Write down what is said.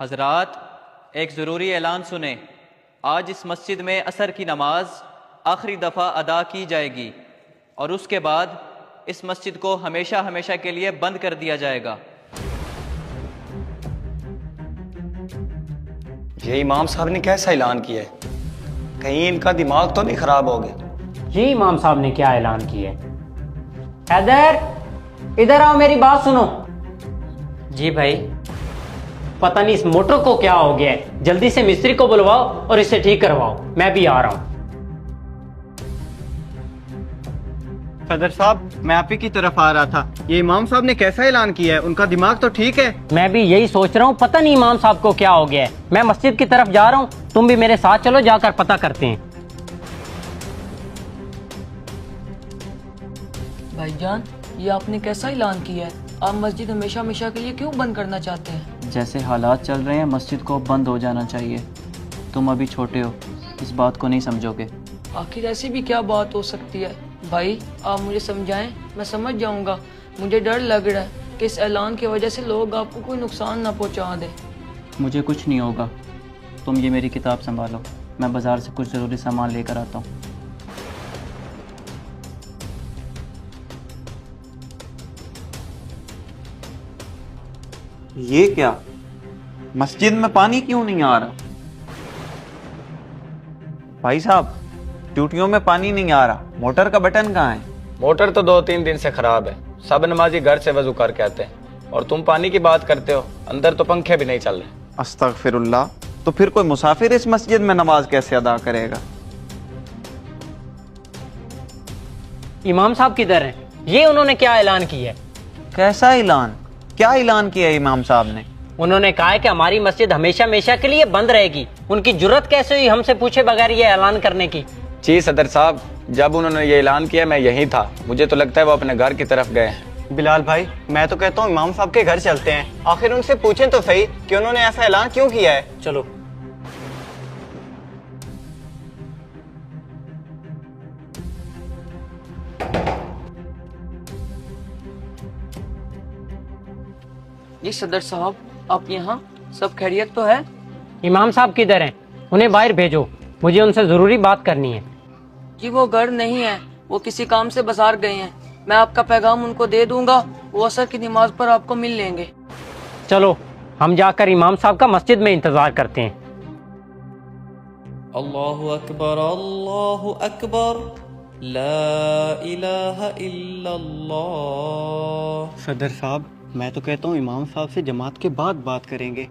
हजरात, एक ज़रूरी ऐलान सुने। आज इस मस्जिद में असर की नमाज आखिरी दफ़ा अदा की जाएगी और उसके बाद इस मस्जिद को हमेशा हमेशा के लिए बंद कर दिया जाएगा। ये इमाम साहब ने कैसा ऐलान किया है? कहीं इनका दिमाग तो नहीं खराब हो गया? ये इमाम साहब ने क्या ऐलान किया है? हैदर, इधर आओ, मेरी बात सुनो। जी भाई। पता नहीं इस मोटर को क्या हो गया है, जल्दी से मिस्त्री को बुलवाओ और इसे ठीक करवाओ, मैं भी आ रहा हूं। सदर साहब, मैं आप ही की तरफ आ रहा था। ये इमाम साहब ने कैसा ऐलान किया है? उनका दिमाग तो ठीक है। मैं भी यही सोच रहा हूँ, पता नहीं इमाम साहब को क्या हो गया है। मैं मस्जिद की तरफ जा रहा हूँ, तुम भी मेरे साथ चलो, जाकर पता करते हैं। भाईजान, ये आपने कैसा ऐलान किया है? आप मस्जिद हमेशा हमेशा के लिए क्यों बंद करना चाहते हैं? जैसे हालात चल रहे हैं, मस्जिद को बंद हो जाना चाहिए। तुम अभी छोटे हो, इस बात को नहीं समझोगे। आखिर ऐसी भी क्या बात हो सकती है? भाई, आप मुझे समझाएं, मैं समझ जाऊंगा। मुझे डर लग रहा है कि इस ऐलान की वजह से लोग आपको कोई नुकसान ना पहुंचा दें। मुझे कुछ नहीं होगा, तुम ये मेरी किताब संभालो, मैं बाज़ार से कुछ ज़रूरी सामान लेकर आता हूँ। ये क्या? मस्जिद में पानी क्यों नहीं आ रहा? भाई साहब, ट्यूटियों में पानी नहीं आ रहा, मोटर का बटन कहाँ है? मोटर तो 2-3 दिन से खराब है। सब नमाजी घर से वजू करके आते हैं और तुम पानी की बात करते हो। अंदर तो पंखे भी नहीं चल रहे। अस्तगफिरुल्लाह, तो फिर कोई मुसाफिर इस मस्जिद में नमाज कैसे अदा करेगा? इमाम साहब किधर हैं? ये उन्होंने क्या ऐलान किया है? कैसा ऐलान? क्या ऐलान किया इमाम साहब ने? उन्होंने कहा है कि हमारी मस्जिद हमेशा हमेशा के लिए बंद रहेगी। उनकी जुर्रत कैसे हुई हमसे पूछे बगैर ये ऐलान करने की? जी सदर साहब, जब उन्होंने ये ऐलान किया मैं यहीं था। मुझे तो लगता है वो अपने घर की तरफ गए हैं। बिलाल भाई, मैं तो कहता हूँ इमाम साहब के घर चलते हैं, आखिर उनसे पूछें तो सही कि उन्होंने ऐसा ऐलान क्यों किया है। चलो। जी सदर साहब, आप यहाँ? सब खैरियत तो है? इमाम साहब किधर हैं? उन्हें बाहर भेजो, मुझे उनसे जरूरी बात करनी है। जी वो घर नहीं है, वो किसी काम से बाजार गए हैं। मैं आपका पैगाम उनको दे दूंगा, वो असर की नमाज पर आपको मिल लेंगे। चलो, हम जाकर इमाम साहब का मस्जिद में इंतजार करते हैं। अल्लाहु अकबर, अल्लाहु अकबर, ला इलाहा इल्लल्लाह। सदर साहब, मैं तो कहता हूँ इमाम साहब से जमात के बाद बात करेंगे।